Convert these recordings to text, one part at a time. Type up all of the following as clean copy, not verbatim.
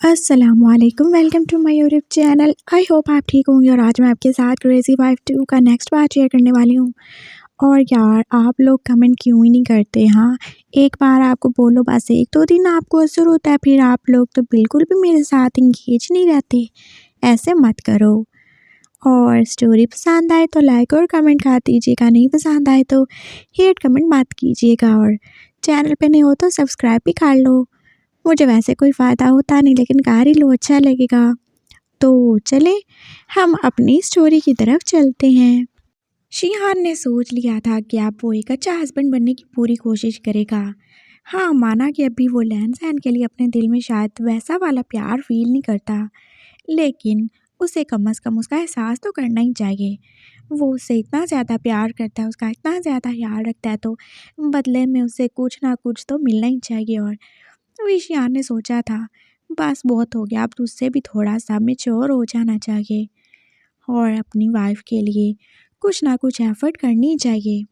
अस्सलामुअलैकुम, welcome to my YouTube channel. I hope आप ठीक होंगे और आज मैं आपके साथ क्रेज़ी वाइफ 2 का नेक्स्ट पार्ट शेयर करने वाली हूँ। और यार आप लोग कमेंट क्यों ही नहीं करते? हाँ, एक बार आपको बोलो बस 1-2 दिन आपको असर होता है, फिर आप लोग तो बिल्कुल भी मेरे साथ एंगेज नहीं रहते। ऐसे मत करो। और स्टोरी पसंद आए तो लाइक और कमेंट कर दीजिएगा, नहीं पसंद आए तो हेट कमेंट मत कीजिएगा और चैनल पे नहीं हो तो सब्सक्राइब भी कर लो। मुझे वैसे कोई फ़ायदा होता नहीं, लेकिन कर ही लो, अच्छा लगेगा। तो चलें हम अपनी स्टोरी की तरफ चलते हैं। शिहान ने सोच लिया था कि अब वो एक अच्छा हस्बैंड बनने की पूरी कोशिश करेगा। हाँ, माना कि अभी वो लैन-सैन के लिए अपने दिल में शायद वैसा वाला प्यार फ़ील नहीं करता, लेकिन उसे कम से कम उसका एहसास तो करना ही चाहिए। वो उससे इतना ज़्यादा प्यार करता है, उसका इतना ज़्यादा ख्याल रखता है, तो बदले में उसे कुछ ना कुछ तो मिलना ही चाहिए। और विशियान ने सोचा था, बस बहुत हो गया, अब तुझसे भी थोड़ा सा मैच्योर हो जाना चाहिए और अपनी वाइफ के लिए कुछ ना कुछ एफर्ट करनी चाहिए।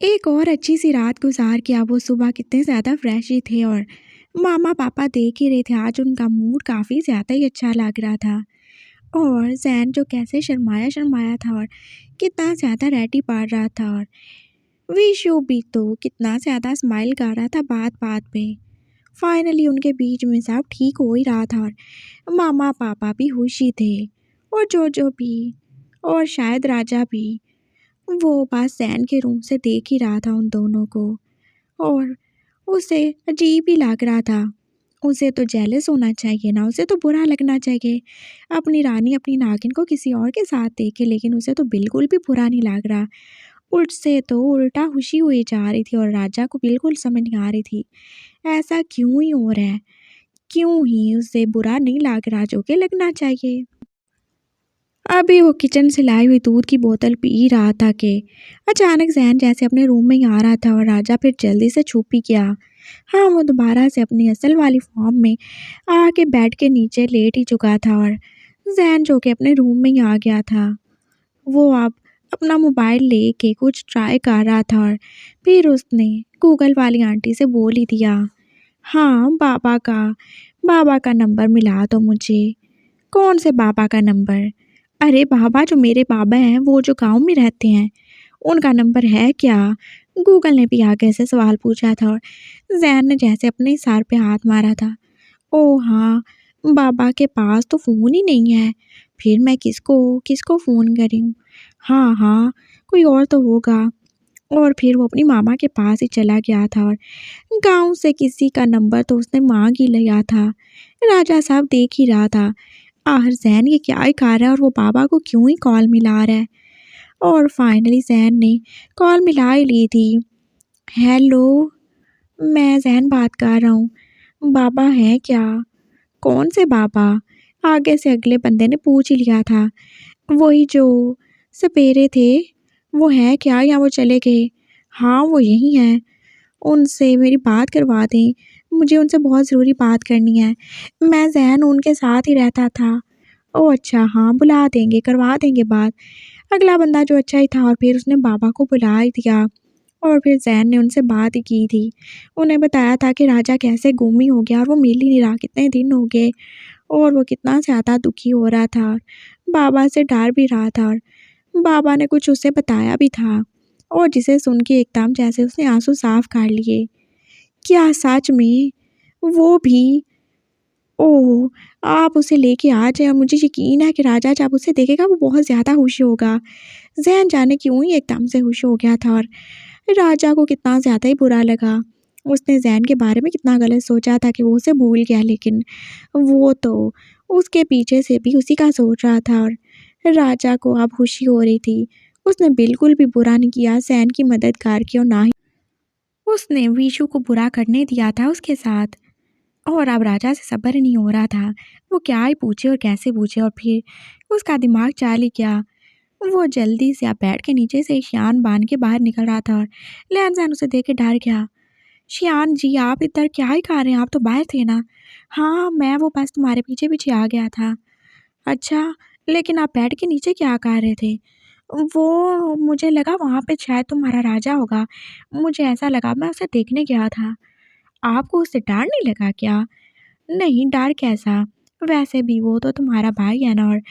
एक और अच्छी सी रात गुजार के अब वो सुबह कितने ज़्यादा फ्रेश ही थे और मामा पापा देख ही रहे थे, आज उनका मूड काफ़ी ज़्यादा ही अच्छा लग रहा था। और जैन जो कैसे शर्माया शर्माया था और कितना ज़्यादा रेडी पड़ रहा था, और विशु भी तो कितना ज़्यादा स्माइल कर रहा था बात बात पे। फाइनली उनके बीच में सब ठीक हो ही रहा था और मामा पापा भी खुश ही थे और जोजो भी, और शायद राजा भी। वो बस जैन के रूम से देख ही रहा था उन दोनों को और उसे अजीब ही लग रहा था। उसे तो जेलस होना चाहिए ना, उसे तो बुरा लगना चाहिए अपनी रानी अपनी नागिन को किसी और के साथ देखे, लेकिन उसे तो बिल्कुल भी बुरा नहीं लग रहा। उल्ट से तो उल्टा खुशी हुई जा रही थी और राजा को बिल्कुल समझ नहीं आ रही थी ऐसा क्यों ही हो रहा है, क्यों ही उसे बुरा नहीं लग रहा जो कि लगना चाहिए। अभी वो किचन से लाई हुई दूध की बोतल पी रहा था कि अचानक जैन जैसे अपने रूम में ही आ रहा था और राजा फिर जल्दी से छुप ही गया। हाँ, वो दोबारा से अपनी असल वाली फॉर्म में आके बेड के नीचे लेट ही चुका था और जैन जो कि अपने रूम में ही आ गया था, वो अब अपना मोबाइल लेके कुछ ट्राई कर रहा था और फिर उसने गूगल वाली आंटी से बोल ही दिया, हाँ बाबा का नंबर मिला दो मुझे। कौन से बाबा का नंबर? अरे बाबा जो मेरे बाबा हैं, वो जो गांव में रहते हैं, उनका नंबर है क्या? गूगल ने भी आगे से सवाल पूछा था और जैन ने जैसे अपने सर पे हाथ मारा था। ओह हाँ, बाबा के पास तो फ़ोन ही नहीं है, फिर मैं किसको किसको फ़ोन करूँ? हाँ हाँ, कोई और तो होगा। और फिर वो अपनी मामा के पास ही चला गया था और गांव से किसी का नंबर तो उसने मांग ही लिया था। राजा साहब देख ही रहा था, आखिर जैन ये क्या ही खा रहा है और वो बाबा को क्यों ही कॉल मिला रहा है। और फाइनली जैन ने कॉल मिला ही ली थी। हेलो, मैं जैन बात कर रहा हूँ। बाबा हैं क्या? कौन से बाबा? आगे से अगले बंदे ने पूछ ही लिया था। वही जो सपेरे थे, वो है क्या या वो चले गए? हाँ, वो यही हैं। उनसे मेरी बात करवा दें, मुझे उनसे बहुत ज़रूरी बात करनी है। मैं ज़ैन उनके साथ ही रहता था। ओह अच्छा, हाँ बुला देंगे, करवा देंगे बात। अगला बंदा जो अच्छा ही था और फिर उसने बाबा को बुला ही दिया और फिर ज़ैन ने उनसे बात ही की थी। उन्हें बताया था कि राजा कैसे गुम ही हो गया और वो मिल ही नहीं रहा, कितने दिन हो गए और वो कितना ज़्यादा दुखी हो रहा था। बाबा से डर भी रहा था और बाबा ने कुछ उसे बताया भी था और जिसे सुन के एकदम जैसे उसने आंसू साफ कर लिए। क्या सच में? वो भी? ओह! आप उसे लेके आ जाएँ और मुझे यकीन है कि राजा जब उसे देखेगा वो बहुत ज़्यादा खुश होगा। ज़ैन जाने क्यों ही एकदम से खुश हो गया था और राजा को कितना ज़्यादा ही बुरा लगा। उसने ज़ैन के बारे में कितना गलत सोचा था कि वो उसे भूल गया, लेकिन वो तो उसके पीछे से भी उसी का सोच रहा था और राजा को अब खुशी हो रही थी। उसने बिल्कुल भी बुरा नहीं किया ज़ैन की मदद करके और ना ही उसने विशु को बुरा करने दिया था उसके साथ। और अब राजा से सब्र नहीं हो रहा था, वो क्या ही पूछे और कैसे पूछे, और फिर उसका दिमाग चाल ही गया। वो जल्दी से अब बेड के नीचे से शियान बांध के बाहर निकल रहा था और लैन-सैन उसे देख के डर गया। शियान जी, आप इधर क्या ही कर रहे हैं? आप तो बाहर थे ना? हाँ, मैं वो बस तुम्हारे पीछे-पीछे आ गया था। अच्छा, लेकिन आप बेड के नीचे क्या कर रहे थे? वो मुझे लगा वहाँ पे शायद तुम्हारा राजा होगा। मुझे ऐसा लगा, मैं उसे देखने गया था। आपको उससे डर नहीं लगा क्या? नहीं, डर कैसा? वैसे भी वो तो तुम्हारा भाई है ना, और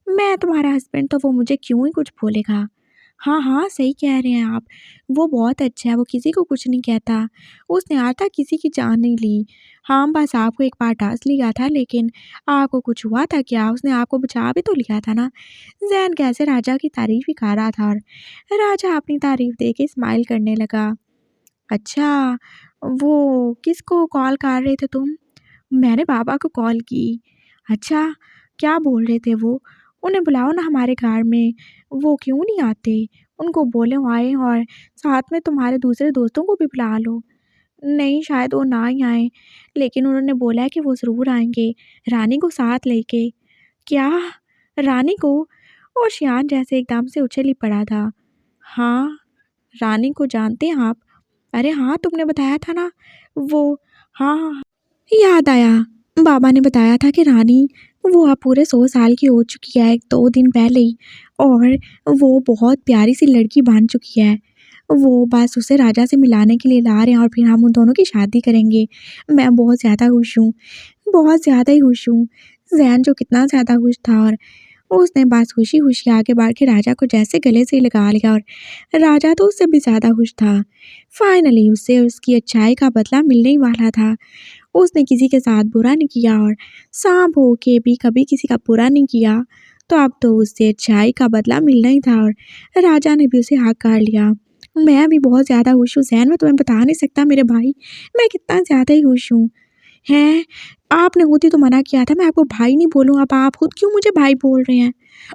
मैं तुम्हारा हस्बैंड, तो वो मुझे क्यों ही कुछ बोलेगा। हाँ, हाँ, सही कह रहे हैं आप। वो बहुत अच्छा है, वो किसी को कुछ नहीं कहता। उसने आज तक किसी की जान नहीं ली। हाँ, बस आपको एक बार डस लिया था, लेकिन आपको कुछ हुआ था क्या? उसने आपको बचा भी तो लिया था ना। ज़ैन कैसे राजा की तारीफ़ ही कर रहा था, और राजा अपनी तारीफ़ दे के स्माइल करने लगा। अच्छा, वो किसको कॉल कर रहे थे तुम? मैंने पापा को कॉल की। अच्छा, क्या बोल रहे थे वो? उन्हें बुलाओ ना हमारे घर में, वो क्यों नहीं आते? उनको बोलो आएँ, और साथ में तुम्हारे दूसरे दोस्तों को भी बुला लो। नहीं, शायद वो ना ही आएँ, लेकिन उन्होंने बोला है कि वो ज़रूर आएँगे, रानी को साथ लेके। क्या? रानी को? और शियान जैसे एकदम से उछल ही पड़ा था। हाँ, रानी को जानते हैं आप? अरे हाँ, तुमने बताया था ना, वो। हाँ, हाँ। याद आया, बाबा ने बताया था कि रानी, वो अब पूरे 100 साल की हो चुकी है 2 दिन पहले ही, और वो बहुत प्यारी सी लड़की बन चुकी है। वो बस उसे राजा से मिलाने के लिए ला रहे हैं, और फिर हम उन दोनों की शादी करेंगे। मैं बहुत ज़्यादा खुश हूँ, बहुत ज़्यादा ही खुश हूँ। ज़ैन जो कितना ज़्यादा खुश था, और उसने बस खुशी-खुशी आगे बढ़ के राजा को जैसे गले से लगा लिया, और राजा तो उससे भी ज़्यादा खुश था। फाइनली उसे उसकी अच्छाई का बदला मिलने ही वाला था। उसने किसी के साथ बुरा नहीं किया, और सांप हो के भी कभी किसी का बुरा नहीं किया, तो अब तो उससे अच्छाई का बदला मिलना ही था, और राजा ने भी उसे हक कर लिया। मैं भी बहुत ज़्यादा खुश हूँ ज़ैन, मैं तुम्हें बता नहीं सकता मेरे भाई, मैं कितना ज़्यादा ही खुश हूँ। हैं? आपने खुद ही तो मना किया था मैं आपको भाई नहीं बोलूँ, अब आप खुद क्यों मुझे भाई बोल रहे हैं?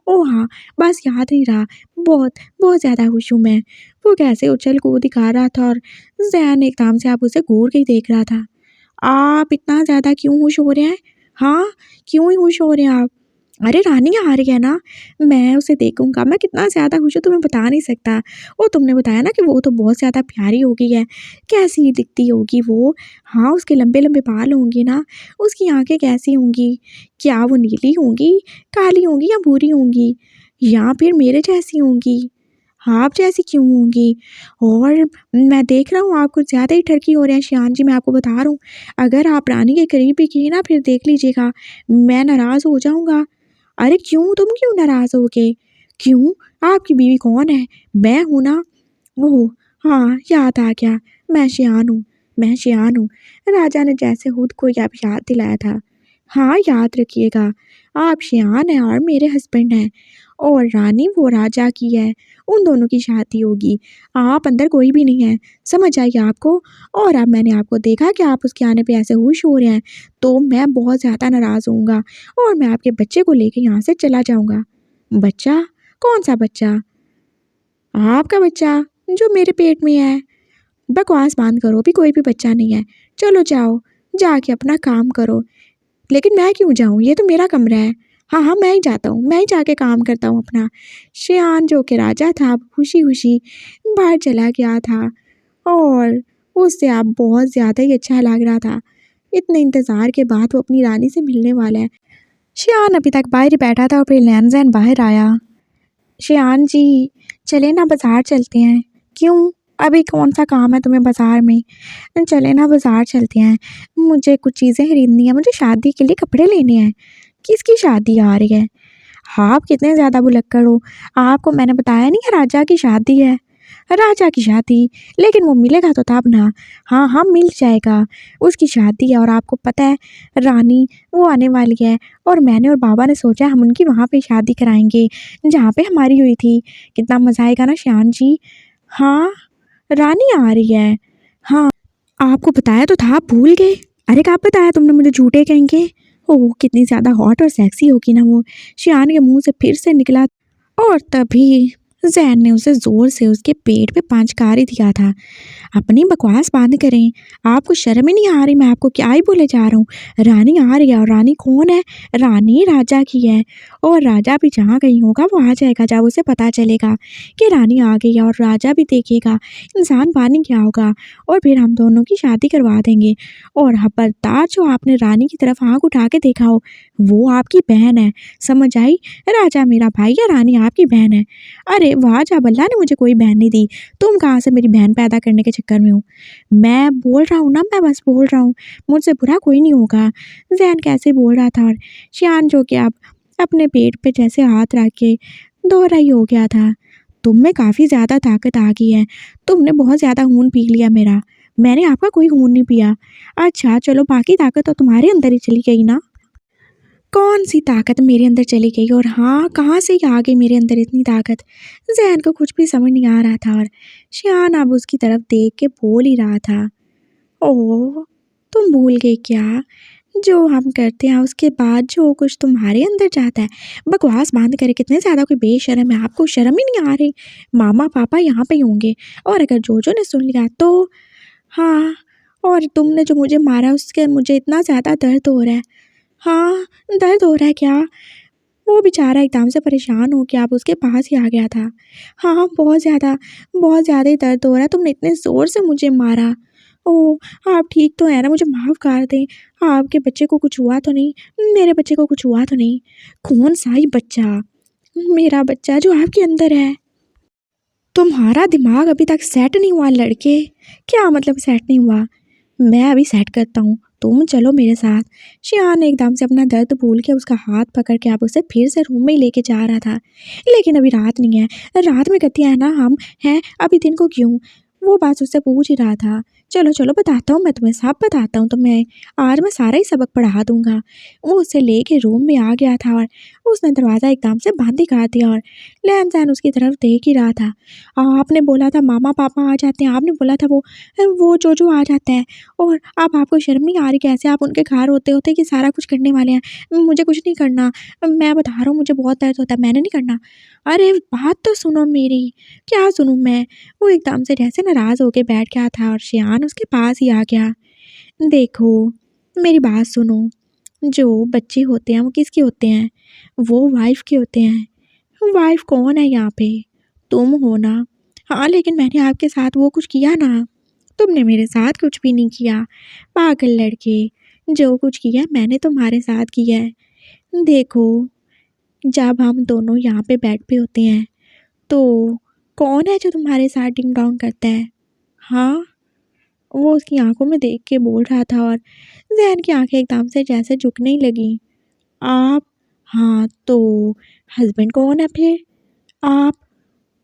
ओह हाँ, बस याद नहीं रहा। बहुत, बहुत ज़्यादा खुश हूँ मैं। वो कैसे उछल-कूद दिखा रहा था, और ज़ैन एकदम से अब उसे घूर के ही देख रहा था। आप इतना ज़्यादा क्यों खुश हो रहे हैं? हाँ, क्यों ही खुश हो रहे हैं आप? अरे रानी आ रही है ना, मैं उसे देखूँगा, मैं कितना ज़्यादा खुश हूँ तुम्हें बता नहीं सकता। और तुमने बताया ना कि वो तो बहुत ज़्यादा प्यारी हो गई है, कैसी दिखती होगी वो? हाँ, उसके लंबे-लंबे बाल होंगे ना, उसकी आँखें कैसी होंगी? क्या वो नीली होंगी, काली होंगी या भूरी होंगी? या फिर मेरे जैसी होंगी? हाँ, आप जैसी क्यों होंगी? और मैं देख रहा हूँ आप कुछ ज़्यादा ही ठरकी हो रहे हैं शियान जी, मैं आपको बता रहा हूँ। अगर आप रानी के करीब भी गए ना, फिर देख लीजिएगा, मैं नाराज़ हो जाऊँगा। अरे क्यों? तुम क्यों नाराज़ होगे? क्यों? आपकी बीवी कौन है? मैं हूँ ना। ओह! हाँ, याद आ गया। मैं शियान हूँ, मैं शियान हूँ। राजा ने जैसे खुद को अब याद दिलाया था। हाँ, याद रखिएगा, आप शियान हैं और मेरे हस्बैंड हैं, और रानी वो राजा की है। उन दोनों की शादी होगी। आप अंदर कोई भी नहीं है, समझ आई आपको? और अब मैंने आपको देखा कि आप उसके आने पे ऐसे खुश हो रहे हैं, तो मैं बहुत ज़्यादा नाराज़ होऊँगा, और मैं आपके बच्चे को लेके यहाँ से चला जाऊँगा। बच्चा? कौन-सा बच्चा? आपका बच्चा, जो मेरे पेट में है। बकवास बंद करो, अभी कोई भी बच्चा नहीं है। चलो जाओ, जाके अपना काम करो। लेकिन मैं क्यों जाऊँ? ये तो मेरा कमरा है। हाँ, हाँ, मैं ही जाता हूँ, मैं ही जाके काम करता हूँ अपना। शियान जो कि राजा था, अब खुशी-खुशी बाहर चला गया था, और उसे अब बहुत ज़्यादा ही अच्छा लग रहा था। इतने इंतज़ार के बाद वो अपनी रानी से मिलने वाला है। शियान अभी तक बाहर ही बैठा था, और फिर लैन-ज़ैन बाहर आया। शियान जी, चले ना बाज़ार चलते हैं। क्यों? अभी कौन-सा काम है तुम्हें बाज़ार में? चले ना बाज़ार चलते हैं। मुझे कुछ चीज़ें खरीदनी है, मुझे शादी के लिए कपड़े लेने हैं। किसकी शादी आ रही है? हाँ, आप कितने ज़्यादा भुलक्कड़ हो। आपको मैंने बताया नहीं है राजा की शादी है। राजा की शादी, लेकिन वो मिलेगा तो तब ना। हाँ, हाँ, मिल जाएगा। उसकी शादी है, और आपको पता है रानी वो आने वाली है, और मैंने और बाबा ने सोचा हम उनकी वहाँ पे शादी कराएँगे, जहाँ पे हमारी हुई थी। कितना मज़ा आएगा ना शियान जी। हाँ, रानी आ रही है। हाँ, आपको बताया तो था, आप भूल गए। अरे कब बताया तुमने मुझे, झूठे कहेंगे। ओह! कितनी ज़्यादा हॉट और सेक्सी होगी ना वो। शियान के मुँह से फिर से निकला, और तभी ज़ैन ने उसे ज़ोर से उसके पेट पे पंचकार ही दिया था। अपनी बकवास बंद करें, आपको शर्म ही नहीं आ रही? मैं आपको क्या ही बोले जा रहा हूँ। रानी आ रही है, और रानी कौन है? रानी राजा की है, और राजा भी जहाँ कहीं होगा वो आ जाएगा, जब उसे पता चलेगा कि रानी आ गई है, और राजा भी देखेगा इंसान पानी क्या होगा, और फिर हम दोनों की शादी करवा देंगे। और खबरदार जो आपने रानी की तरफ आँख उठा के देखा हो, वो आपकी बहन है, समझ आई? राजा मेरा भाई है, रानी आपकी बहन है। अरे वाह जब अल्लाह ने मुझे कोई बहन नहीं दी, तुम कहाँ से मेरी बहन पैदा करने के चक्कर में हो। मैं बोल रहा हूँ ना, मैं बस बोल रहा हूँ, मुझसे बुरा कोई नहीं होगा। जैन कैसे बोल रहा था और शियान जो कि अब अपने पेट पे जैसे हाथ रख के दोहरा ही हो गया था। तुम में काफ़ी ज़्यादा ताकत आ गई है, तुमने बहुत ज़्यादा खून पी लिया मेरा, मैंने आपका कोई खून नहीं पिया। अच्छा चलो, बाकी ताकत तो तुम्हारे अंदर ही चली गई ना। कौन सी ताकत मेरे अंदर चली गई और हाँ कहाँ से आ गई मेरे अंदर इतनी ताकत। जैन को कुछ भी समझ नहीं आ रहा था और शियान अब उसकी तरफ देख के बोल ही रहा था, ओह तुम भूल गए क्या, जो हम करते हैं उसके बाद जो कुछ तुम्हारे अंदर जाता है। बकवास बंद करे, कितने ज़्यादा कोई बेशर्म है, आपको शर्म ही नहीं आ रही। मामा पापा यहाँ पे ही होंगे और अगर जोजो ने सुन लिया तो। हाँ, और तुमने जो मुझे मारा उसके मुझे इतना ज़्यादा दर्द हो रहा है। हाँ, दर्द हो रहा है क्या। वो बेचारा एकदम से परेशान हो के अब उसके पास ही आ गया था। हाँ, बहुत ज़्यादा ही दर्द हो रहा है, तुमने इतने ज़ोर से मुझे मारा। ओह! आप ठीक तो हैं ना, मुझे माफ़ कर दें। आपके बच्चे को कुछ हुआ तो नहीं? मेरे बच्चे को कुछ हुआ तो नहीं? कौन-सा ही बच्चा? मेरा बच्चा जो आपके अंदर है। तुम्हारा दिमाग अभी तक सेट नहीं हुआ लड़के। क्या मतलब सेट नहीं हुआ? मैं अभी सेट करता हूँ, तुम चलो मेरे साथ। शियान ने एकदम से अपना दर्द भूल के उसका हाथ पकड़ के अब उसे फिर से रूम में ही लेके जा रहा था। लेकिन अभी रात नहीं है, रात में करते हैं ना हम, हैं अभी दिन को क्यों। वो बात उससे पूछ ही रहा था। चलो चलो बताता हूँ, मैं तुम्हें सब बताता हूँ तुम्हें, आज मैं सारा ही सबक पढ़ा दूंगा। वो उसे लेके रूम में आ गया था और उसने दरवाज़ा एकदम से बंद ही कर दिया और लैन सैन उसकी तरफ देख ही रहा था। आपने बोला था मामा पापा आ जाते हैं, आपने बोला था वो जोजो आ जाता है और अब आपको शर्म नहीं आ रही, कैसे आप उनके घर होते होते कि सारा कुछ करने वाले हैं। मुझे कुछ नहीं करना, मैं बता रहा हूँ मुझे बहुत दर्द होता है, मैंने नहीं करना। अरे बात तो सुनो मेरी। क्या सुनूँ मैं। वो एकदम से जैसे नाराज़ होके बैठ गया था और शियान उसके पास ही आ गया। देखो मेरी बात सुनो, जो बच्चे होते हैं वो किसके होते हैं, वो वाइफ के होते हैं। वाइफ कौन है यहाँ पे, तुम हो ना। हाँ लेकिन मैंने आपके साथ वो कुछ किया ना, तुमने मेरे साथ कुछ भी नहीं किया। पागल लड़के, जो कुछ किया मैंने तुम्हारे साथ किया है। देखो जब हम दोनों यहाँ पे बेड पे होते हैं तो कौन है जो तुम्हारे साथ डिंग डोंग करता है। हाँ, वो उसकी आंखों में देख के बोल रहा था और जहन की आंखें एकदम से जैसे झुकने ही लगी। आप, हाँ तो हस्बैंड कौन है फिर। आप,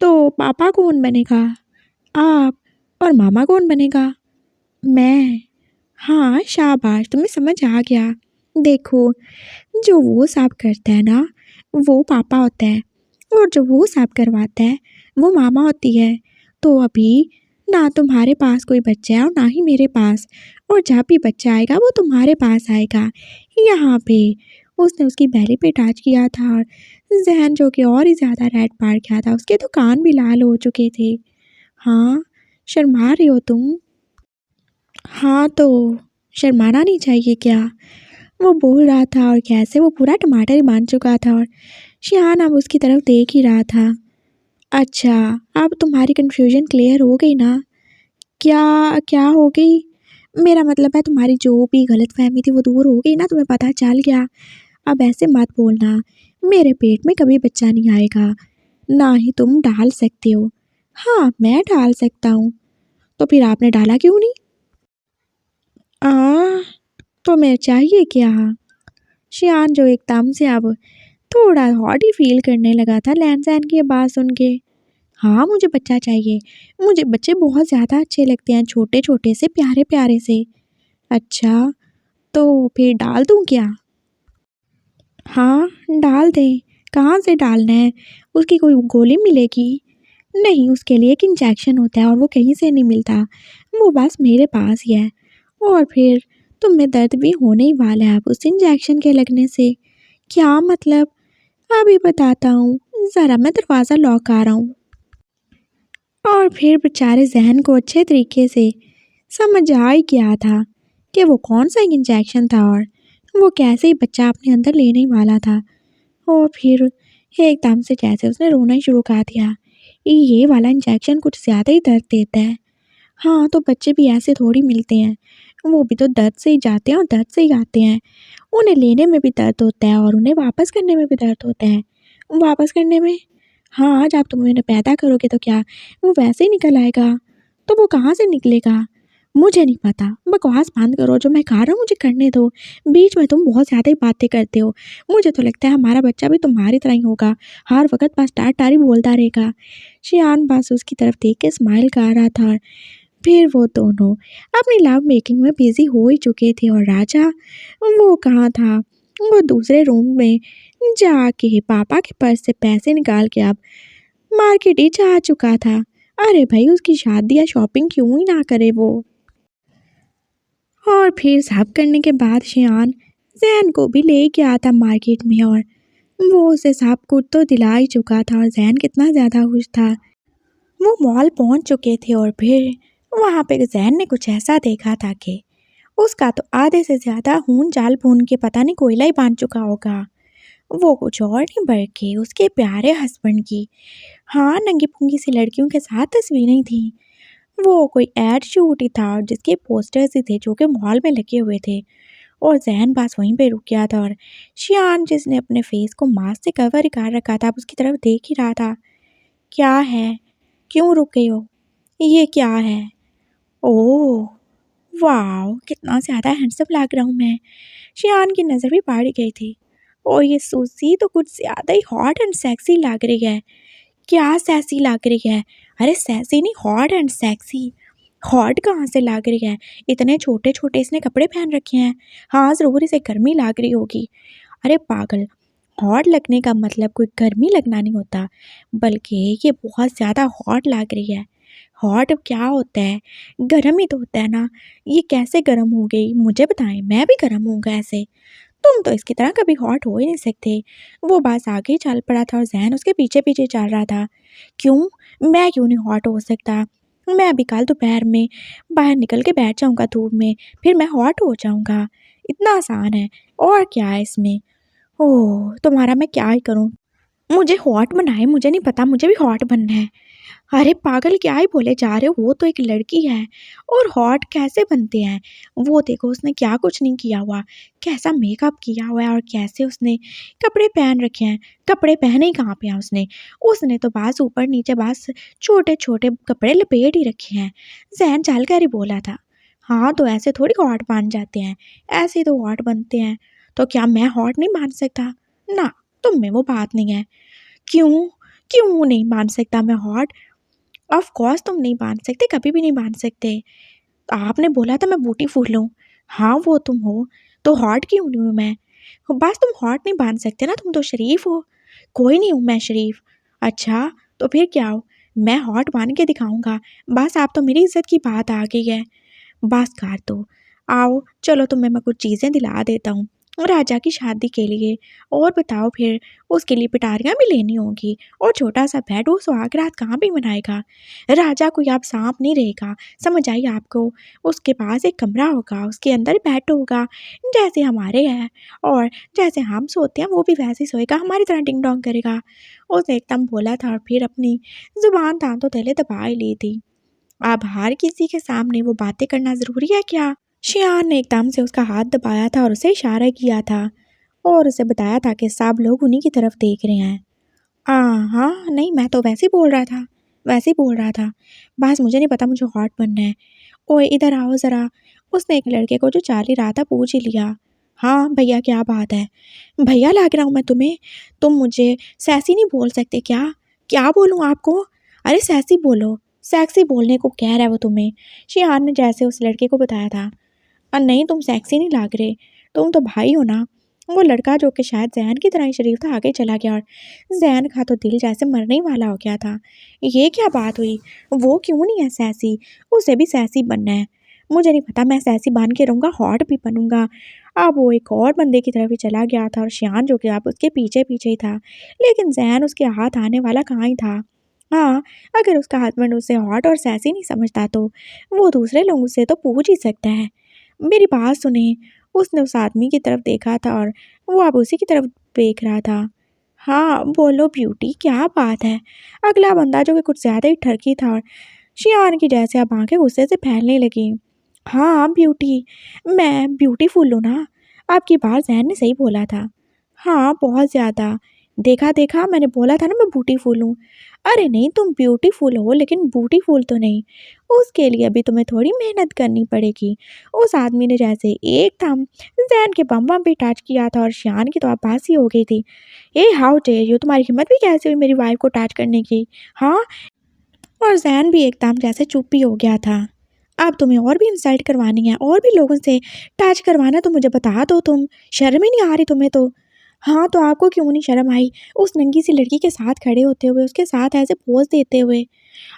तो पापा कौन बनेगा। आप, और मामा कौन बनेगा। मैं। हाँ शाबाश, तुम्हें समझ आ गया। देखो जो वो सब करता है ना वो पापा होता है और जो वो सब करवाता है वो मामा होती है। तो अभी ना तुम्हारे पास कोई बच्चा है और ना ही मेरे पास, और जब भी बच्चा आएगा वो तुम्हारे पास आएगा यहाँ पे। उसने उसकी बैली पे टच किया था और जहन जो कि और ही ज़्यादा रेड पार गया था, उसके तो कान भी लाल हो चुके थे। हाँ, शर्मा रही हो तुम। हाँ तो शर्माना नहीं चाहिए क्या, वो बोल रहा था और कैसे वो पूरा टमाटर ही बन चुका था और शियान अब उसकी तरफ देख ही रहा था। अच्छा, अब तुम्हारी कन्फ्यूजन क्लियर हो गई ना। क्या, क्या हो गई। मेरा मतलब है तुम्हारी जो भी गलतफहमी थी वो दूर हो गई ना, तुम्हें पता चल गया। अब ऐसे मत बोलना, मेरे पेट में कभी बच्चा नहीं आएगा, ना ही तुम डाल सकते हो। हाँ मैं डाल सकता हूँ, तो फिर आपने डाला क्यों नहीं। आ, तो मैं चाहिए क्या। शियान जो एकदम से अब थोड़ा हॉट ही फील करने लगा था लैन सैन की ये बात सुन के। हाँ मुझे बच्चा चाहिए, मुझे बच्चे बहुत ज़्यादा अच्छे लगते हैं, छोटे छोटे से प्यारे प्यारे से। अच्छा, तो फिर डाल दूँ क्या। हाँ डाल दें, कहाँ से डालना है, उसकी कोई गोली मिलेगी। नहीं, उसके लिए एक इंजेक्शन होता है और वो कहीं से नहीं मिलता, वो बस मेरे पास ही है। और फिर तुम्हें दर्द भी होने ही वाला है अब उस इंजेक्शन के लगने से। क्या मतलब, अभी बताता हूँ, ज़रा मैं दरवाज़ा लॉक कर रहा हूँ। और फिर बेचारे जहन को अच्छे तरीके से समझ आ ही गया था कि वो कौन सा इंजेक्शन था और वो कैसे ही बच्चा अपने अंदर लेने ही वाला था। और फिर एकदम से जैसे उसने रोना ही शुरू कर दिया। ये वाला इंजेक्शन कुछ ज़्यादा ही दर्द देता है। हाँ तो बच्चे भी ऐसे थोड़ी मिलते हैं, वो भी तो दर्द से ही जाते हैं और दर्द से ही आते हैं। उन्हें लेने में भी दर्द होता है और उन्हें वापस करने में भी दर्द होता है। वापस करने में, हाँ, जब तुम उन्हें पैदा करोगे तो क्या वो वैसे ही निकल आएगा? तो वो कहाँ से निकलेगा? मुझे नहीं पता, बकवास बंद करो, जो मैं कह रहा हूँ मुझे करने दो। बीच में तुम बहुत ज़्यादा ही बातें करते हो। मुझे तो लगता है हमारा बच्चा भी तुम्हारी तरह ही होगा, हर वक़्त बस टार-टार ही बोलता रहेगा। शियान बस उसकी तरफ देख के स्माइल कर रहा था। फिर वो दोनों अपनी लव मेकिंग में बिज़ी हो ही चुके थे और राजा, वो कहाँ था? वो दूसरे रूम में जाके पापा के पर्स से पैसे निकाल के अब मार्केट ही जा चुका था। अरे भाई, उसकी शादी या शॉपिंग क्यों ही ना करे वो। और फिर सब करने के बाद शियान जैन को भी ले गया था मार्केट में, और वो उसे सब कुछ तो दिला ही चुका था और जैन कितना ज़्यादा खुश था। वो मॉल पहुंच चुके थे और फिर वहाँ पे जैन ने कुछ ऐसा देखा था कि उसका तो आधे से ज़्यादा खून जाल भून के पता नहीं कोयला ही बांध चुका होगा। वो कुछ और नहीं बल्कि उसके प्यारे हस्बैंड की, हाँ, नंगी पुंगी सी लड़कियों के साथ तस्वीरें थी। वो कोई एड शूट ही था और जिसके पोस्टर्स ही थे जो कि मॉल में लगे हुए थे। और जहन पास वहीं पे रुक गया था और शियान, जिसने अपने फेस को मास्क से कवर ही कर रखा था, अब उसकी तरफ देख ही रहा था। क्या है? क्यों रुक गई हो? ये क्या है? ओह वाह, कितना ज़्यादा हैंडसम लग रहा हूँ मैं। शियान की नज़र भी पड़ गई थी। और ये सूसी तो कुछ ज़्यादा ही हॉट एंड सेक्सी लग रही है। क्या सेक्सी लग रही है? अरे सेक्सी नहीं, हॉट एंड सेक्सी। हॉट कहाँ से लग रही है? इतने छोटे छोटे इसने कपड़े पहन रखे हैं। हाँ, ज़रूर इसे गर्मी लग रही होगी। अरे पागल, हॉट लगने का मतलब कोई गर्मी लगना नहीं होता, बल्कि ये बहुत ज़्यादा हॉट लग रही है। हॉट क्या होता है? गर्म ही तो होता है ना। ये कैसे गर्म हो गई मुझे बताएं, मैं भी गर्म होऊंगा ऐसे? तुम तो इसकी तरह कभी हॉट हो ही नहीं सकते। वो बस आगे ही चल पड़ा था और जहन उसके पीछे पीछे चल रहा था। क्यों? मैं क्यों नहीं हॉट हो सकता? मैं अभी कल दोपहर में बाहर निकल के बैठ जाऊंगा धूप में, फिर मैं हॉट हो जाऊंगा। इतना आसान है। और क्या है इसमें? ओह! तुम्हारा मैं क्या ही करूँ? मुझे हॉट बनाए, मुझे नहीं पता, मुझे भी हॉट बनना है। अरे पागल, क्या ही बोले जा रहे हो? वो तो एक लड़की है और हॉट कैसे बनते हैं? वो देखो उसने क्या कुछ नहीं किया हुआ, कैसा मेकअप किया हुआ है और कैसे उसने कपड़े पहन रखे हैं। कपड़े पहने ही कहाँ पे हैं उसने? उसने तो बस ऊपर नीचे बस छोटे-छोटे कपड़े लपेट ही रखे हैं। ज़हन चल कर ही बोला था। हाँ, तो ऐसे थोड़ी हॉट बन जाते हैं, ऐसे ही तो हॉट बनते हैं। तो क्या मैं हॉट नहीं बन सकता? ना, तुम में वो बात नहीं है। क्यों? क्यों नहीं मान सकता मैं हॉट? ऑफ कोर्स तुम नहीं बाँध सकते, कभी भी नहीं बाँध सकते। आपने बोला था मैं ब्यूटीफुल हूँ। हाँ, वो तुम हो, तो हॉट क्यों नहीं हूँ मैं? बस तुम हॉट नहीं बाँध सकते ना, तुम तो शरीफ हो। कोई नहीं हूँ मैं शरीफ। अच्छा, तो फिर क्या हो? मैं हॉट बन के दिखाऊँगा। बस अब तो मेरी इज़्ज़त की बात आ गई है। बस कर दो। आओ, चलो तुम्हें मैं कुछ चीज़ें दिला देता हूँ राजा की शादी के लिए। और बताओ फिर, उसके लिए पिटारियाँ भी लेनी होंगी और छोटा-सा बेड, वो सुहागरात कहाँ पे मनाएगा? राजा कोई अब साँप नहीं रहेगा, समझ आई आपको? उसके पास एक कमरा होगा, उसके अंदर बेड होगा, जैसे हमारे हैं, और जैसे हम सोते हैं वो भी वैसे ही सोएगा, हमारी तरह डिंग-डोंग करेगा। उसने एकदम बोला था और फिर अपनी ज़ुबान दाँतों तले दबा ही ली थी। अब हर किसी के सामने वो बातें करना ज़रूरी है क्या? शियान ने एकदम से उसका हाथ दबाया था और उसे इशारा किया था और उसे बताया था कि सब लोग उन्हीं की तरफ देख रहे हैं। हाँ, नहीं, मैं तो वैसे ही बोल रहा था, वैसे ही बोल रहा था। बस मुझे नहीं पता मुझे हॉट बनना है। ओए इधर आओ ज़रा। उसने एक लड़के को जो चाल ही रहा था पूछ ही लिया। हाँ भैया, क्या बात है? भैया लग रहा हूँ मैं तुम्हें? तुम मुझे सैसी नहीं बोल सकते क्या? क्या बोलूँ आपको? अरे सैसी बोलो, सेक्सी बोलने को कह रहा है वो तुम्हें। शियान ने जैसे उस लड़के को बताया था। नहीं, तुम सेक्सी नहीं लग रहे, तुम तो भाई हो ना। वो लड़का जो कि शायद जैन की तरह ही शरीफ था आगे चला गया और जैन का तो दिल जैसे मरने ही वाला हो गया था। ये क्या बात हुई? वो क्यों नहीं है सैसी? उसे भी सैसी बनना है। मुझे नहीं पता, मैं सैसी बन के रहूँगा, हॉट भी बनूँगा। अब वो एक और बंदे की तरफ ही चला गया था और शियान जो कि अब उसके पीछे पीछे ही था, लेकिन जैन उसके हाथ आने वाला कहाँ ही था। हाँ, अगर उसका हस्बैंड उसे हॉट और सैसी नहीं समझता तो वो दूसरे लोगों से तो पूछ ही सकता है। मेरी बात सुने। उसने उस आदमी की तरफ देखा था और वो अब उसी की तरफ देख रहा था। हाँ, बोलो ब्यूटी, क्या बात है? अगला बंदा जो कि कुछ ज़्यादा ही ठरकी था और शियान की जैसे अब आंखें गुस्से से फैलने लगी। हाँ ब्यूटी, मैं ब्यूटीफुल हूँ ना। आपकी बात जहन ने सही बोला था। हाँ, बहुत ज़्यादा। देखा देखा, मैंने बोला था ना मैं ब्यूटीफुल हूँ। अरे नहीं, तुम ब्यूटीफुल हो लेकिन ब्यूटीफुल तो नहीं। उसके लिए अभी तुम्हें थोड़ी मेहनत करनी पड़ेगी। उस आदमी ने जैसे एकदम जैन के बम बम पे टच किया था और शियान की तो आबासी हो गई थी। ए हाउ डेयर यू, तुम्हारी हिम्मत भी कैसे हुई मेरी वाइफ को टच करने की, हाँ। और जैन भी एकदम जैसे चुप ही हो गया था। अब तुम्हें और भी इंसल्ट करवानी है और भी लोगों से टच करवाना तो मुझे बता दो, तुम शर्म ही नहीं आ रही तुम्हें तो। हाँ तो आपको क्यों नहीं शर्म आई उस नंगी सी लड़की के साथ खड़े होते हुए, उसके साथ ऐसे पोज देते हुए।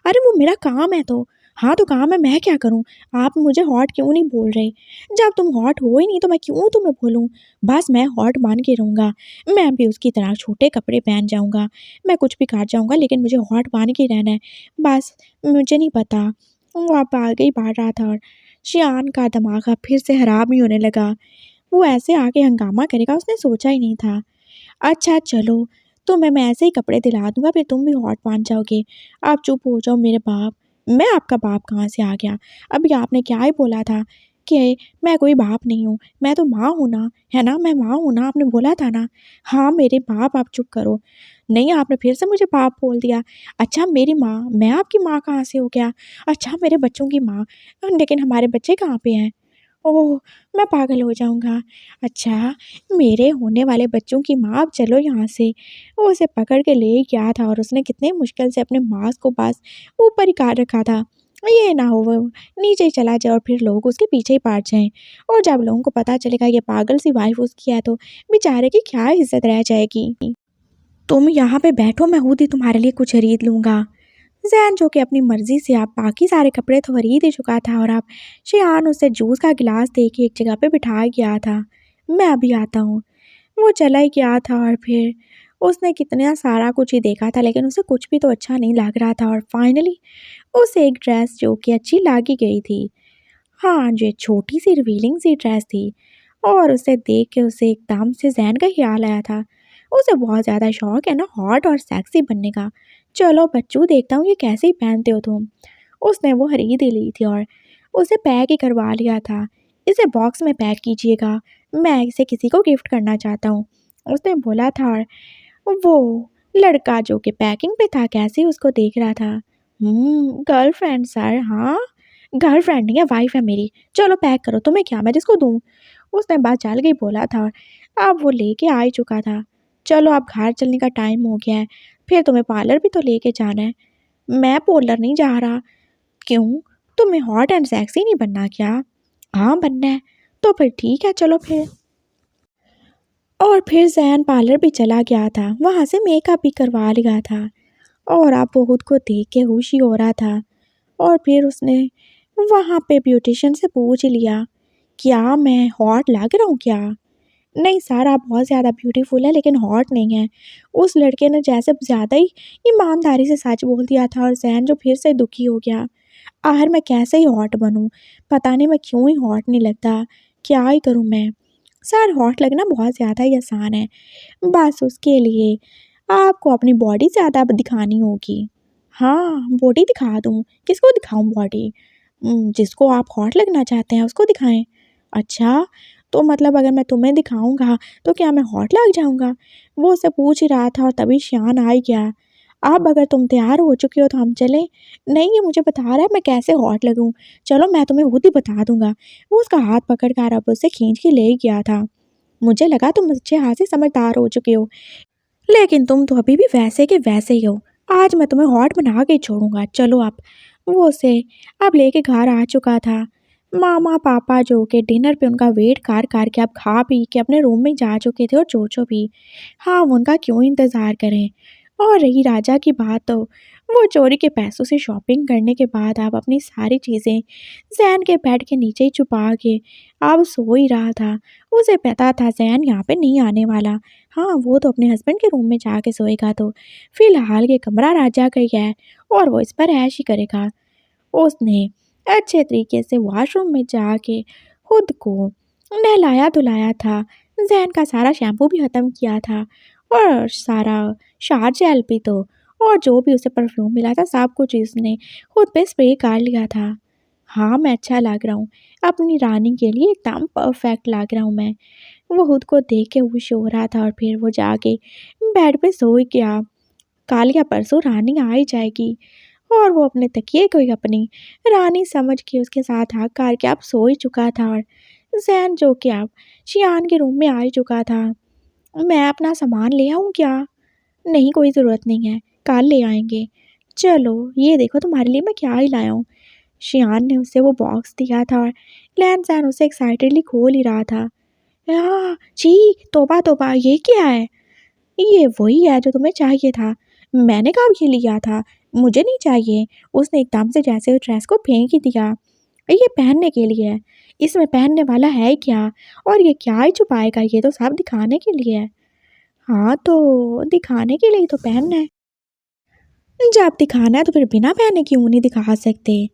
अरे वो मेरा काम है तो। हाँ तो काम है, मैं क्या करूँ। आप मुझे हॉट क्यों नहीं बोल रहे। जब तुम हॉट हो ही नहीं तो मैं क्यों तुम्हें बोलूँ। बस मैं हॉट मान के रहूँगा। मैं भी उसकी तरह छोटे कपड़े पहन जाऊँगा, मैं कुछ भी काट जाऊँगा लेकिन मुझे हॉट मान के रहना है बस। मुझे नहीं पता। वो अब आगे ही बढ़ रहा था और शियान का दिमाग अब फिर से खराब ही होने लगा। वो ऐसे आगे हंगामा करेगा उसने सोचा ही नहीं था। अच्छा चलो, तुम्हें मैं ऐसे ही कपड़े दिला दूंगा फिर तुम भी हॉट मान जाओगे। आप चुप हो जाओ मेरे बाप। मैं आपका बाप कहाँ से आ गया। अभी आपने क्या ही बोला था कि मैं कोई बाप नहीं हूँ, मैं तो माँ हूँ ना, है ना, मैं माँ हूँ ना, आपने बोला था ना। हाँ मेरे बाप, आप चुप करो। नहीं, आपने फिर से मुझे बाप बोल दिया। अच्छा मेरी माँ, मैं आपकी माँ कहाँ से हो गया। अच्छा मेरे बच्चों की माँ, लेकिन हमारे बच्चे कहाँ पे हैं। ओह! मैं पागल हो जाऊँगा। अच्छा, मेरे होने वाले बच्चों की माँ, अब चलो यहाँ से। वो उसे पकड़ के ले गया था और उसने कितने मुश्किल से अपने मास्क को बस ऊपर ही कर रखा था। ये ना हो वो नीचे ही चला जाए और फिर लोग उसके पीछे ही पड़ जाएँ। और जब लोगों को पता चलेगा ये पागल सी वाइफ़ उसकी है तो बेचारे की क्या इज़्ज़त रह जाएगी। तुम यहाँ पे बैठो, मैं खुद ही तुम्हारे लिए कुछ खरीद लूँगा। ज़ैन जो कि अपनी मर्ज़ी से अब बाकी सारे कपड़े तो खरीद ही चुका था और अब शेयान उसे जूस का गिलास दे के एक जगह पे बिठा गया था। मैं अभी आता हूँ। वो चला ही गया था और फिर उसने कितना सारा कुछ ही देखा था लेकिन उसे कुछ भी तो अच्छा नहीं लग रहा था और फाइनली उसे एक ड्रेस जो कि अच्छी लगी गई थी। हाँ, जो एक छोटी सी रिवीलिंग सी ड्रेस थी और उसे देख के उसे एकदम से ज़ैन का ख्याल आया था। उसे बहुत ज़्यादा शौक है ना हॉट और सेक्सी बनने का। चलो बच्चों, देखता हूँ ये कैसे ही पहनते हो तुम। उसने वो खरीद ही ली थी और उसे पैक ही करवा लिया था। इसे बॉक्स में पैक कीजिएगा, मैं इसे किसी को गिफ्ट करना चाहता हूँ, उसने बोला था। और वो लड़का जो कि पैकिंग पे था कैसे उसको देख रहा था। गर्लफ्रेंड सर, हाँ। गर्लफ्रेंड नहीं है, वाइफ है मेरी। चलो पैक करो, तुम्हें क्या मैं जिसको दूँ। उसने बात चल गई बोला था और अब वो लेके आ ही चुका था। चलो अब घर चलने का टाइम हो गया है, फिर तुम्हें पार्लर भी तो लेके जाना है। मैं पार्लर नहीं जा रहा। क्यों, तुम्हें हॉट एंड सेक्सी नहीं बनना क्या। हाँ बनना है। तो फिर ठीक है, चलो फिर। और फिर जैन पार्लर भी चला गया था, वहाँ से मेकअप भी करवा लिया था और अब वो खुद को देख के खुशी हो रहा था। और फिर उसने वहाँ पे ब्यूटिशियन से पूछ ही लिया, क्या मैं हॉट लग रहा हूँ क्या। नहीं सर, आप बहुत ज़्यादा ब्यूटीफुल है लेकिन हॉट नहीं है। उस लड़के ने जैसे ज़्यादा ही ईमानदारी से सच बोल दिया था और जैन जो फिर से दुखी हो गया। आखिर मैं कैसे ही हॉट बनूँ, पता नहीं मैं क्यों ही हॉट नहीं लगता, क्या ही करूँ मैं। सर हॉट लगना बहुत ज़्यादा ही आसान है, बस उसके लिए आपको अपनी बॉडी ज़्यादा दिखानी होगी। हाँ, बॉडी दिखा दूँ, किसको दिखाऊँ बॉडी। जिसको आप हॉट लगना चाहते हैं उसको दिखाएं। अच्छा, तो मतलब अगर मैं तुम्हें दिखाऊंगा तो क्या मैं हॉट लग जाऊंगा। वो उससे पूछ ही रहा था और तभी शियान आ ही गया। अब अगर तुम तैयार हो चुकी हो तो हम चलें। नहीं, ये मुझे बता रहा है मैं कैसे हॉट लगूं। चलो मैं तुम्हें खुद ही बता दूंगा। वो उसका हाथ पकड़ कर अब उसे खींच के ले गया था। मुझे लगा तुम अच्छे हाथ से समझदार हो चुके हो, लेकिन तुम तो अभी भी वैसे के वैसे ही हो। आज मैं तुम्हें हॉट बना के ही छोड़ूंगा, चलो आप। वो उसे अब लेके घर आ चुका था। मामा पापा जो कि डिनर पे उनका वेट कर करके अब खा पी के अपने रूम में जा चुके थे और चोचो भी। हाँ, वो उनका क्यों इंतज़ार करें। और रही राजा की बात तो वो चोरी के पैसों से शॉपिंग करने के बाद अब अपनी सारी चीज़ें जैन के बेड के नीचे ही छुपा के अब सो ही रहा था। उसे पता था जैन यहाँ पे नहीं आने वाला। हाँ, वो तो अपने हस्बैंड के रूम में जाके सोएगा तो फिलहाल ये कमरा राजा का ही है और वो इस पर ऐश ही करेगा। उसने अच्छे तरीके से वॉशरूम में जाके खुद को नहलाया धुलाया था। जैन का सारा शैम्पू भी ख़त्म किया था और सारा शार जेल भी तो, और जो भी उसे परफ्यूम मिला था सब कुछ इसने खुद पे स्प्रे कर लिया था। हाँ, मैं अच्छा लग रहा हूँ, अपनी रानी के लिए एकदम परफेक्ट लग रहा हूँ मैं। वो खुद को देख के खुश हो रहा था और फिर वो जाके बेड पे सो गया। कल या परसों रानी आ ही जाएगी और वो अपने तकिए को ही अपनी रानी समझ के उसके साथ हक करके अब सो ही चुका था। और जैन जो कि अब शियान के रूम में आ ही चुका था। मैं अपना सामान ले आऊँ क्या? नहीं, कोई ज़रूरत नहीं है, कल ले आएंगे। चलो ये देखो तुम्हारे लिए मैं क्या ही लाया हूँ। शियान ने उसे वो बॉक्स दिया था और लैन जैन उसे एक्साइटेडली खोल ही रहा था। छी, तोबा तोबा, ये क्या है? ये वही है जो तुम्हें चाहिए था। मैंने कब ये लिया था? मुझे नहीं चाहिए। उसने एकदम से जैसे उस ड्रेस को फेंक ही दिया। ये पहनने के लिए है। इसमें पहनने वाला है क्या? और ये क्या ही छुपाएगा? ये तो सब दिखाने के लिए है। हाँ तो दिखाने के लिए ही तो पहनना है। जब दिखाना है तो फिर बिना पहने क्यों नहीं दिखा सकते?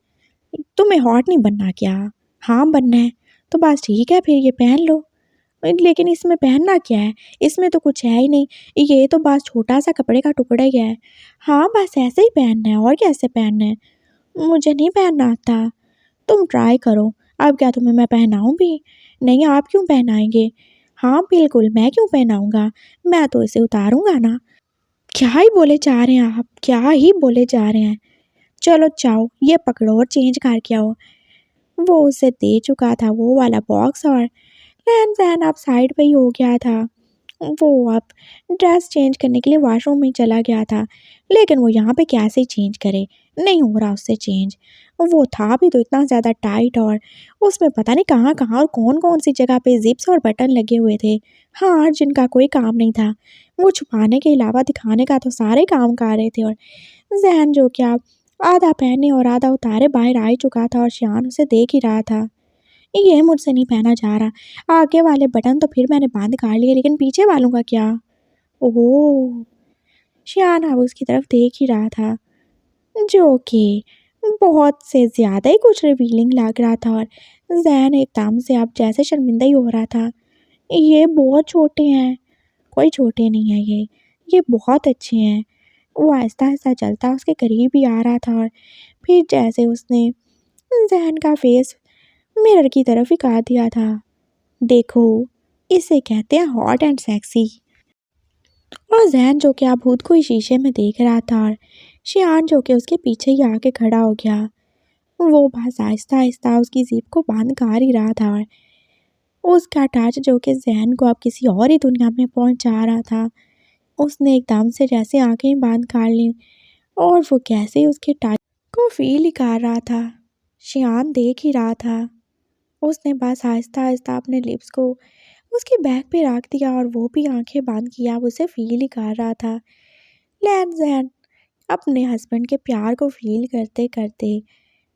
तुम्हें हॉट नहीं बनना क्या? हाँ बनना है। तो बस ठीक है, फिर ये पहन लो। लेकिन इसमें पहनना क्या है? इसमें तो कुछ है ही नहीं। ये तो बस छोटा सा कपड़े का टुकड़ा ही है। हाँ बस ऐसे ही पहनना है, और कैसे पहनना है? मुझे नहीं पहनना आता। तुम ट्राई करो। अब क्या तुम्हें मैं पहनाऊं भी? नहीं, आप क्यों पहनाएंगे? हाँ बिल्कुल, मैं क्यों पहनाऊंगा? मैं तो इसे उतारूंगा ना। क्या ही बोले जा रहे हैं आप, क्या ही बोले जा रहे हैं। चलो जाओ, ये पकड़ो और चेंज करके आओ। वो उसे दे चुका था वो वाला बॉक्स और रहन सहन अब साइड पे ही हो गया था। वो अब ड्रेस चेंज करने के लिए वॉशरूम में चला गया था, लेकिन वो यहाँ पे कैसे चेंज करे? नहीं हो रहा उससे चेंज। वो था भी तो इतना ज़्यादा टाइट और उसमें पता नहीं कहाँ कहाँ और कौन कौन सी जगह पे जिप्स और बटन लगे हुए थे। हाँ, जिनका कोई काम नहीं था। वो छुपाने के अलावा दिखाने का तो सारे काम कर रहे थे। और जहन जो क्या आधा पहने और आधा उतारे बाहर आ ही चुका था और शियान उसे देख ही रहा था। ये मुझसे नहीं पहना जा रहा। आगे वाले बटन तो फिर मैंने बंद कर लिए, लेकिन पीछे वालों का क्या? ओह! शियान अब उसकी तरफ देख ही रहा था, जो कि बहुत से ज़्यादा ही कुछ रिवीलिंग लग रहा था। और ज़ैन एकदम से अब जैसे शर्मिंदा ही हो रहा था। ये बहुत छोटे हैं। कोई छोटे नहीं है ये बहुत अच्छे हैं। वो आहिस्ता-आहिस्ता चलता उसके करीब ही आ रहा था और फिर जैसे उसने ज़ैन का फेस मिरर की तरफ ही कर दिया था। देखो, इसे कहते हैं हॉट एंड सेक्सी। और जैन जो कि अब खुद को ही शीशे में देख रहा था और शियान जो कि उसके पीछे ही आके खड़ा हो गया। वो बस आहिस्ता आहिस्ता उसकी जीप को बंद कर ही रहा था और उसका टच जो कि जैन को अब किसी और ही दुनिया में पहुंचा रहा था। उसने एकदम से जैसे आंखें बंद कर ली और वो कैसे उसके टच को फील ही कर रहा था। शियान देख ही रहा था। उसने बस आहिस्ता आहिस्ता अपने लिप्स को उसके बैक पे रख दिया और वो भी आंखें बंद किया, अब उसे फील ही कर रहा था। लैन जैन अपने हस्बैंड के प्यार को फील करते करते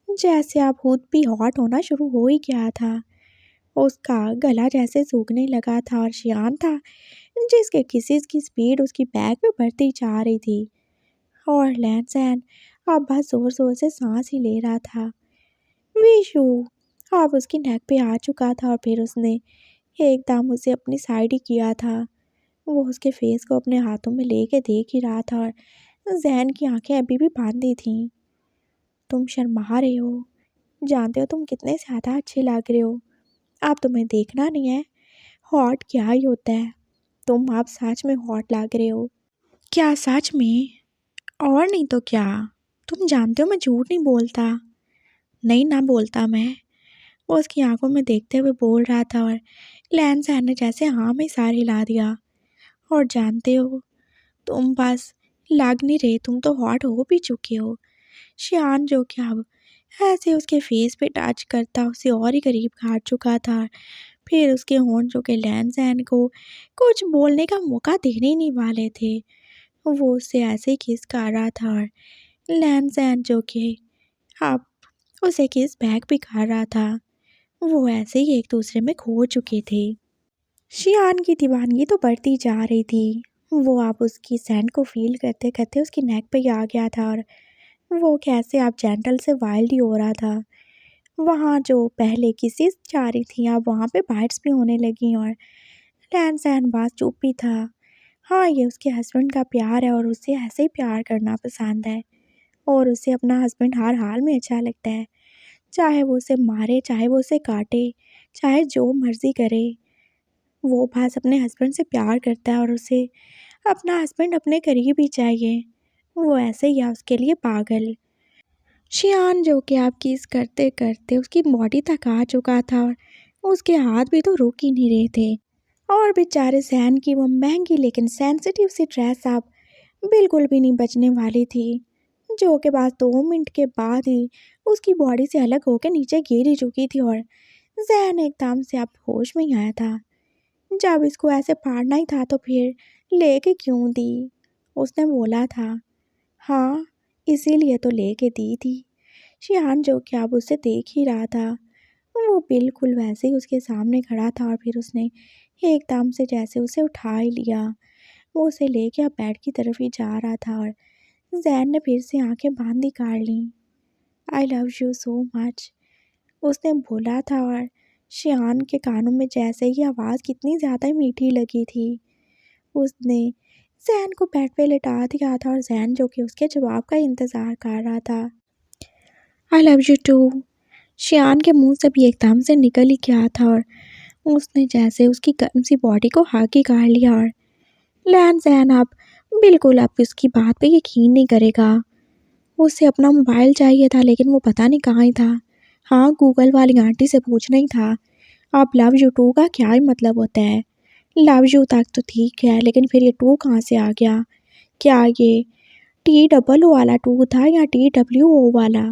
जैसे अब खुद भी हॉट होना शुरू हो ही गया था। उसका गला जैसे सूखने लगा था और शियान था जिसके किसेस की स्पीड उसकी बैक पे बढ़ती जा रही थी। और लैन जैन अब बस जोर जोर से सांस ही ले रहा था। विशु अब उसकी नेक पे आ चुका था और फिर उसने एकदम उसे अपनी साइड ही किया था। वो उसके फेस को अपने हाथों में लेके देख ही रहा था और जैन की आंखें अभी भी बांधी थीं। तुम शर्मा रहे हो, जानते हो तुम कितने ज़्यादा अच्छे लग रहे हो। अब तुम्हें देखना नहीं है हॉट क्या ही होता है। तुम अब सच में हॉट लग रहे हो। क्या सच में? और नहीं तो क्या। तुम जानते हो मैं झूठ नहीं बोलता। नहीं ना बोलता मैं। वो उसकी आंखों में देखते हुए बोल रहा था और लैन सैन ने जैसे हाँ में सार हिला दिया। और जानते हो, तुम बस लग नहीं रहे, तुम तो हॉट हो भी चुके हो। शियान जो कि अब ऐसे उसके फेस पे टच करता उसे और ही करीब काट चुका था। फिर उसके होंठ जो कि लैन सैन को कुछ बोलने का मौका देने ही नहीं वाले थे। वो उससे ऐसे ही किस कर रहा था और लैन सैन जो कि अब उसे किस बैक भी कर रहा था। वो ऐसे ही एक दूसरे में खो चुके थे। शियान की दीवानगी तो बढ़ती जा रही थी। वो आप उसकी सैंड को फील करते करते उसकी नेक पे ही आ गया था और वो कैसे आप जेंटल से वाइल्ड ही हो रहा था। वहाँ जो पहले किसीज जा रही थी अब वहाँ पे बाइट्स भी होने लगी और लैन सैन बात चुप भी था। हाँ, ये उसके हस्बैंड का प्यार है और उसे ऐसे ही प्यार करना पसंद है और उसे अपना हस्बैंड हर हाल में अच्छा लगता है। चाहे वो उसे मारे, चाहे वो उसे काटे, चाहे जो मर्ज़ी करे, वो बस अपने हस्बैंड से प्यार करता है और उसे अपना हस्बैंड अपने करीब ही चाहिए, वो ऐसे ही है उसके लिए पागल। शियान जो कि आप किस करते करते उसकी बॉडी तक आ चुका था और उसके हाथ भी तो रुक ही नहीं रहे थे। और बेचारे जैन की वो महंगी लेकिन सेंसिटिव सी ड्रेस अब बिल्कुल भी नहीं बचने वाली थी, जो के बाद 2 मिनट के बाद ही उसकी बॉडी से अलग होकर नीचे गिर ही चुकी थी। और जैन एकदम से अब होश में ही आया था। जब इसको ऐसे फाड़ना ही था तो फिर लेके क्यों दी, उसने बोला था। हाँ, इसीलिए तो लेके दी थी। शियान जो कि अब उसे देख ही रहा था, वो बिल्कुल वैसे ही उसके सामने खड़ा था और फिर उसने एकदम से जैसे उसे उठा ही लिया। वो उसे लेके अब बेड की तरफ ही जा रहा था और जैन ने फिर से आंखें बांधी काट ली। I love you so much, उसने बोला था। और शियान के कानों में जैसे ही आवाज़ कितनी ज़्यादा मीठी लगी थी। उसने जैन को बेड पे लिटा दिया था और जैन जो कि उसके जवाब का इंतज़ार कर रहा था। आई लव यू टू, शियान के मुंह से भी एकदम से निकल ही गया था और उसने जैसे उसकी गर्म सी बॉडी को हक ही काट लिया। और लैन जैन अब बिल्कुल अब उसकी बात पे यकीन नहीं करेगा। उसे अपना मोबाइल चाहिए था लेकिन वो पता नहीं कहाँ ही था। हाँ, गूगल वाली आंटी से पूछना ही था। अब लव यू टू का क्या ही मतलब होता है। लव यू तक तो ठीक है लेकिन फिर ये टू कहाँ से आ गया। क्या ये TOO वाला टू था या TWO वाला।